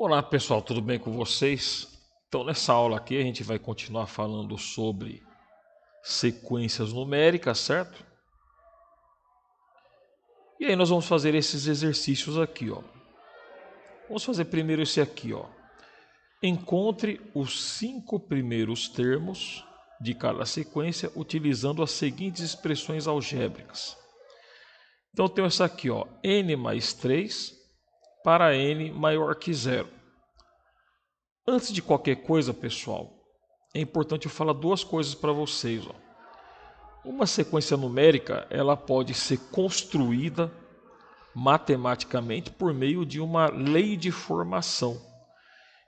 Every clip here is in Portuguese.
Olá pessoal, tudo bem com vocês? Então nessa aula aqui a gente vai continuar falando sobre sequências numéricas, certo? E aí nós vamos fazer esses exercícios aqui, ó. Vamos fazer primeiro esse aqui, ó. Encontre os 5 primeiros termos de cada sequência utilizando as seguintes expressões algébricas. Então eu tenho essa aqui, ó, n mais 3 para n maior que 0. Antes de qualquer coisa, pessoal, é importante eu falar duas coisas para vocês, ó. Uma sequência numérica, ela pode ser construída matematicamente por meio de uma lei de formação.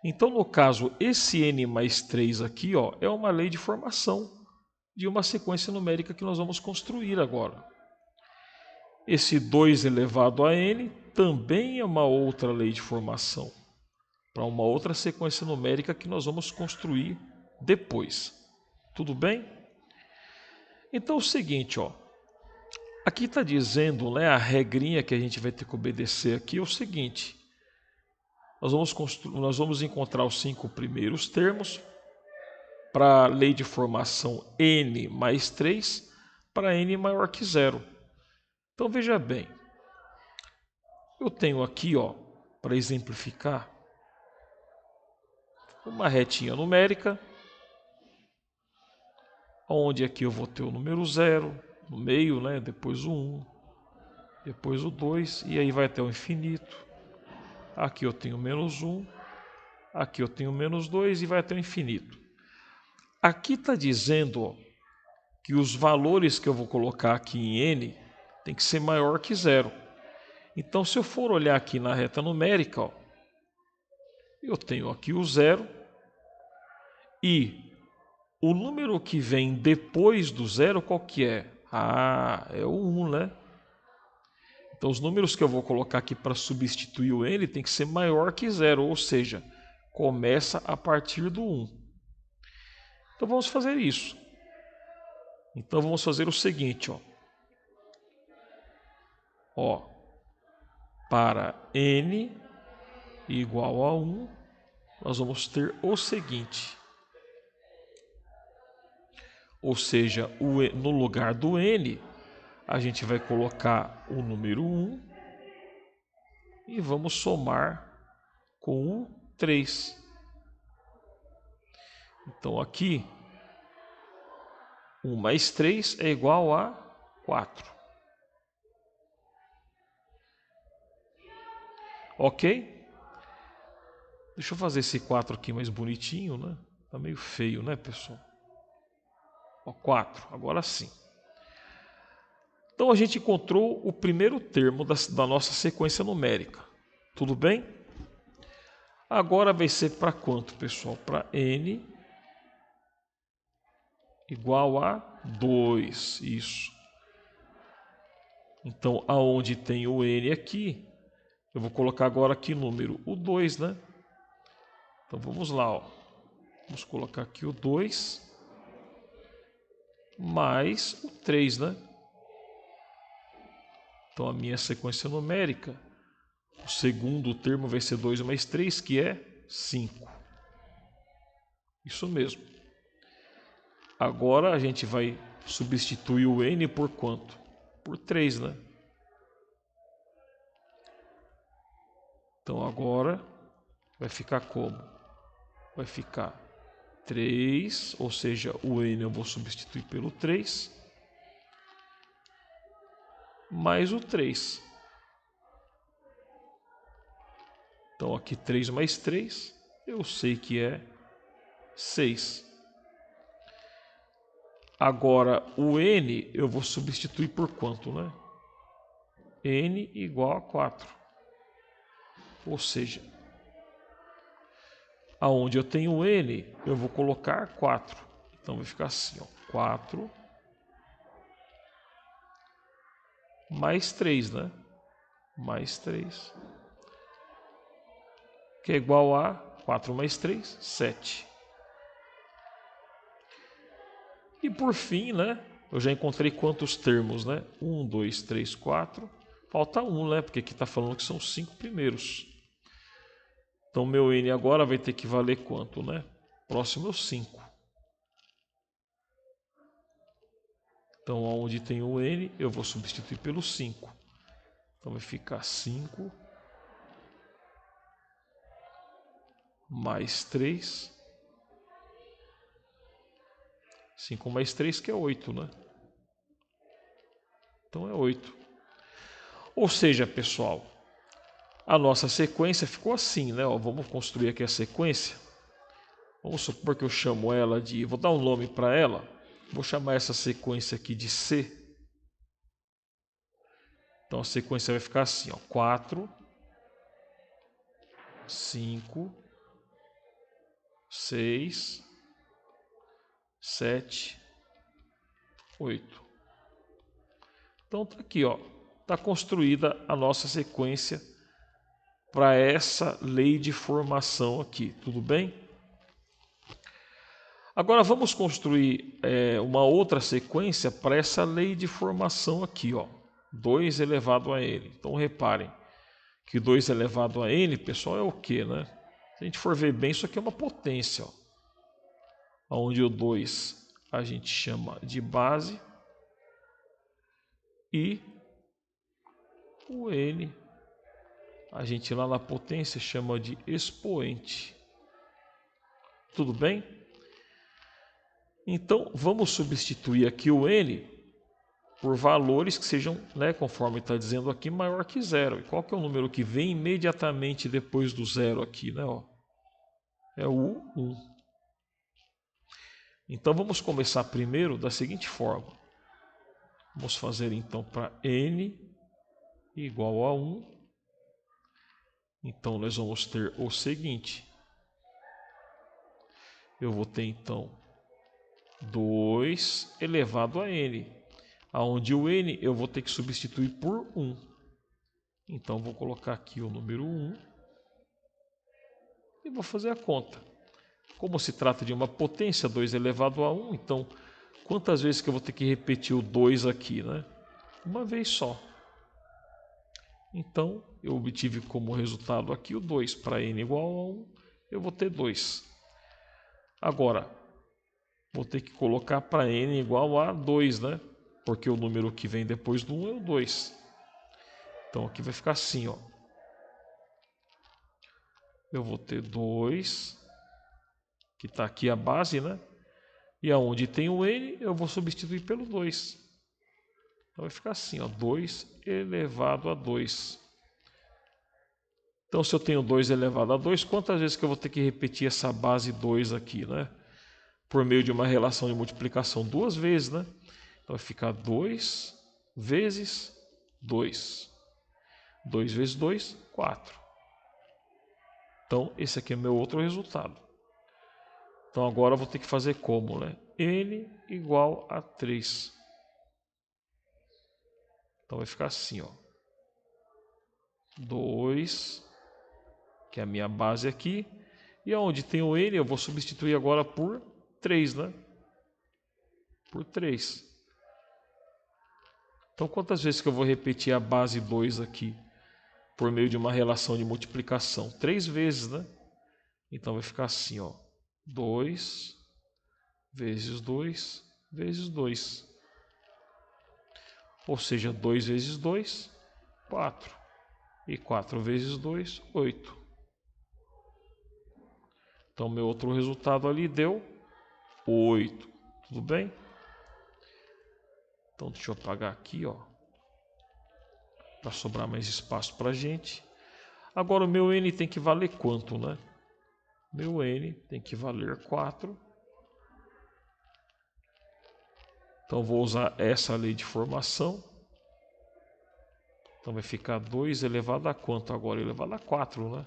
Então, no caso, esse n mais 3 aqui, ó, é uma lei de formação de uma sequência numérica que nós vamos construir agora. Esse 2 elevado a n também é uma outra lei de formação para uma outra sequência numérica que nós vamos construir depois. Tudo bem? Então é o seguinte, ó. Aqui está dizendo, né, a regrinha que a gente vai ter que obedecer aqui é o seguinte. Nós vamos encontrar os 5 primeiros termos para a lei de formação n mais 3 para n maior que 0. Então veja bem, eu tenho aqui, ó, para exemplificar, uma retinha numérica, onde aqui eu vou ter o número 0 no meio, né, depois o 1, depois o 2, e aí vai até o infinito. Aqui eu tenho menos 1, aqui eu tenho menos 2 e vai até o infinito. Aqui está dizendo, ó, que os valores que eu vou colocar aqui em n tem que ser maior que 0. Então, se eu for olhar aqui na reta numérica, ó, eu tenho aqui o 0 e o número que vem depois do 0, qual que é? Ah, é o 1, né? Então, os números que eu vou colocar aqui para substituir o n tem que ser maior que 0, ou seja, começa a partir do 1. Então, vamos fazer isso. Então, vamos fazer o seguinte, ó. Ó, para n igual a 1, nós vamos ter o seguinte. Ou seja, no lugar do n, a gente vai colocar o número 1 e vamos somar com o 3. Então aqui, 1 mais 3 é igual a 4. Ok? Deixa eu fazer esse 4 aqui mais bonitinho, né? Tá meio feio, né, pessoal? Ó, 4, agora sim. Então a gente encontrou o primeiro termo da nossa sequência numérica. Tudo bem? Agora vai ser para quanto, pessoal? Para n igual a 2. Isso. Então, aonde tem o n aqui, eu vou colocar agora aqui número o 2, né? Então vamos lá, ó. Vamos colocar aqui o 2 mais o 3, né? Então a minha sequência numérica, o segundo termo vai ser 2 mais 3, que é 5. Isso mesmo. Agora a gente vai substituir o n por quanto? Por 3, né? Então agora vai ficar como? Vai ficar 3, ou seja, o n eu vou substituir pelo 3, mais o 3. Então aqui 3 mais 3, eu sei que é 6. Agora o n eu vou substituir por quanto, né? n igual a 4. Ou seja, aonde eu tenho n, eu vou colocar 4. Então vai ficar assim, ó, 4 mais 3, né? Mais 3. Que é igual a 4 mais 3, 7. E por fim, né? Eu já encontrei quantos termos, né? 1, 2, 3, 4. Falta 1, né? Porque aqui está falando que são 5 primeiros. Então, meu n agora vai ter que valer quanto, né? Próximo é o 5. Então, onde tem o n, eu vou substituir pelo 5. Então, vai ficar 5 mais 3. 5 mais 3, que é 8, né? Então, é 8. Ou seja, pessoal, a nossa sequência ficou assim, né? Ó, vamos construir aqui a sequência. Vamos supor que eu chamo ela de... Vou dar um nome para ela. Vou chamar essa sequência aqui de C. Então, a sequência vai ficar assim, ó. 4, 5, 6, 7, 8. Então, tá aqui, ó. Está construída a nossa sequência para essa lei de formação aqui. Tudo bem? Agora, vamos construir uma outra sequência para essa lei de formação aqui, ó. 2 elevado a n. Então, reparem que 2 elevado a n, pessoal, é o quê, né? Se a gente for ver bem, isso aqui é uma potência, ó. Onde o 2 a gente chama de base e o n a gente lá na potência chama de expoente. Tudo bem? Então, vamos substituir aqui o n por valores que sejam, né, conforme está dizendo aqui, maior que 0. E qual que é o número que vem imediatamente depois do 0 aqui, né? Ó? É o 1. Então, vamos começar primeiro da seguinte forma. Vamos fazer então para n igual a 1. Então, nós vamos ter o seguinte. Eu vou ter então 2 elevado a n. Onde o n eu vou ter que substituir por 1. Então, vou colocar aqui o número 1 e vou fazer a conta. Como se trata de uma potência, 2 elevado a 1, então, quantas vezes que eu vou ter que repetir o 2 aqui, né? Uma vez só. Então, eu obtive como resultado aqui o 2. Para n igual a 1, eu vou ter 2. Agora, vou ter que colocar para n igual a 2, né? Porque o número que vem depois do 1 é o 2. Então, aqui vai ficar assim, ó. Eu vou ter 2, que está aqui a base, né? E aonde tem o n, eu vou substituir pelo 2. Então, vai ficar assim, ó. 2 elevado a 2. Então, se eu tenho 2 elevado a 2, quantas vezes que eu vou ter que repetir essa base 2 aqui, né? Por meio de uma relação de multiplicação, 2 vezes, né? Então, vai ficar 2 vezes 2. 2 vezes 2, 4. Então, esse aqui é meu outro resultado. Então, agora eu vou ter que fazer como, né? N igual a 3. Então, vai ficar assim, ó. 2, que é a minha base aqui. E onde tem o N, eu vou substituir agora por 3, né? Por 3. Então, quantas vezes que eu vou repetir a base 2 aqui? Por meio de uma relação de multiplicação. 3 vezes, né? Então, vai ficar assim, ó. 2 vezes 2 vezes 2. Ou seja, 2 vezes 2, 4. E 4 vezes 2, 8. Então, meu outro resultado ali deu 8. Tudo bem? Então, deixa eu apagar aqui, ó. Para sobrar mais espaço para a gente. Agora, o meu n tem que valer quanto, né? Meu n tem que valer 4. Então, vou usar essa lei de formação. Então, vai ficar 2 elevado a quanto agora? Elevado a 4, né?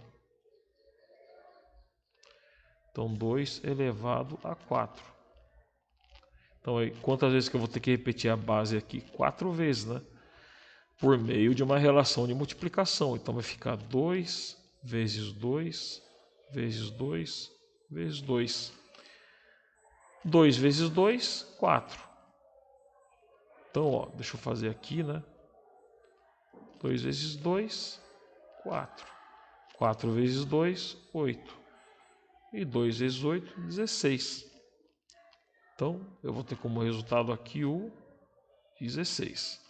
Então, 2 elevado a 4. Então, aí, quantas vezes que eu vou ter que repetir a base aqui? 4 vezes, né? Por meio de uma relação de multiplicação. Então, vai ficar 2 vezes 2 vezes 2 vezes 2. 2 vezes 2, 4. Então, ó, deixa eu fazer aqui, né? 2 vezes 2, 4. 4 vezes 2, 8. E 2 vezes 8, 16. Então, eu vou ter como resultado aqui o 16.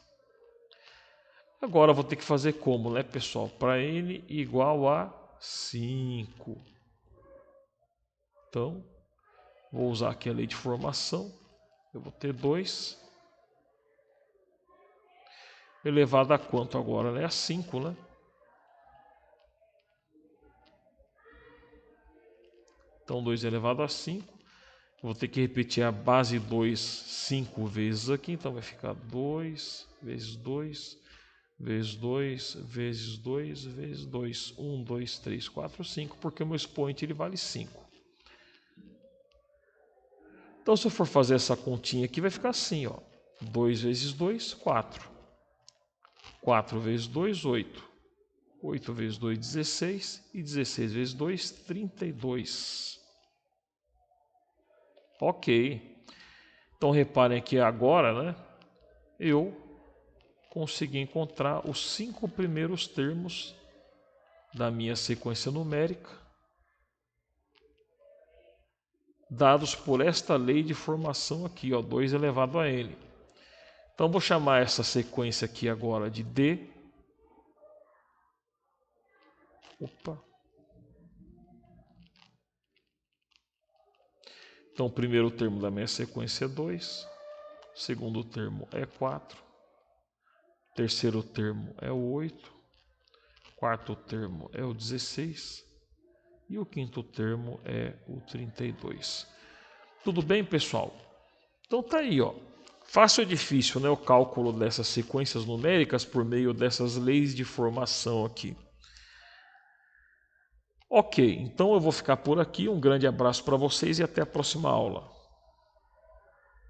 Agora, eu vou ter que fazer como, né, pessoal? Para n igual a 5. Então, vou usar aqui a lei de formação. Eu vou ter 2 elevado a quanto agora, né? A 5, né? Então, 2 elevado a 5. Eu vou ter que repetir a base 2 5 vezes aqui. Então, vai ficar 2 vezes 2, vezes 2, vezes 2, vezes 2. 1, 2, 3, 4, 5. Porque o meu expoente ele vale 5. Então, se eu for fazer essa continha aqui, vai ficar assim, ó. 2 vezes 2, 4. 4 vezes 2, 8. 8 vezes 2, 16. E 16 vezes 2, 32. Ok. Então, reparem que agora, né, eu consegui encontrar os 5 primeiros termos da minha sequência numérica, dados por esta lei de formação aqui, ó, 2 elevado a n. Então, vou chamar essa sequência aqui agora de D. Opa. Então, o primeiro termo da minha sequência é 2, o segundo termo é 4, o terceiro termo é o 8, o quarto termo é o 16 e o quinto termo é o 32. Tudo bem, pessoal? Então tá aí, ó. Fácil ou difícil, né, o cálculo dessas sequências numéricas por meio dessas leis de formação aqui. Ok, então eu vou ficar por aqui. Um grande abraço para vocês e até a próxima aula.